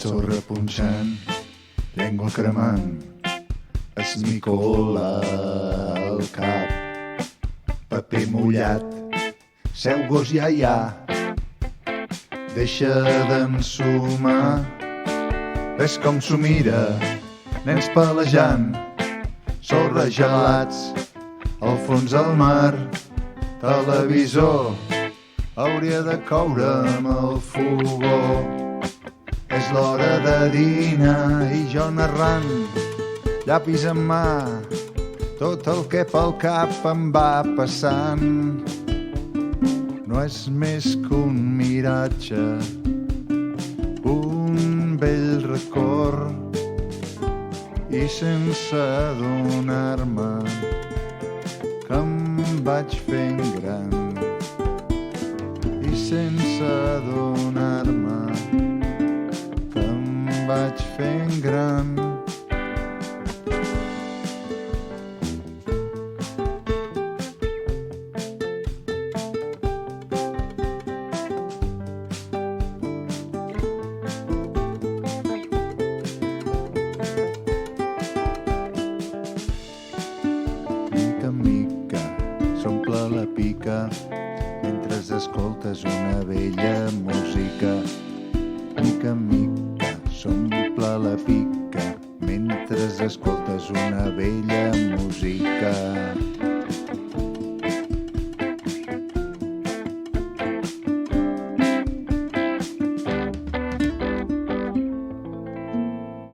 sorra punxant, llengua cremant, esmicola al cap, paper mullat, seu gos iaia, deixa d'ensumar, ves com s'ho mira, nens palejant, sorra gelats, al fons del mar, televisor, hauria de coure amb el fogó. És l'hora de dinar i jo narrant, llapis en mà, tot el que pel cap em va passant. No és més que un miratge, un vell record, i sense adonar-me que em vaig fent gran, i sense adonar-me que em vaig fent gran. Mica en mica s'omple la pica mentre escoltes una vella música. Mica en mica s'omple la pica mentre escoltes una vella música.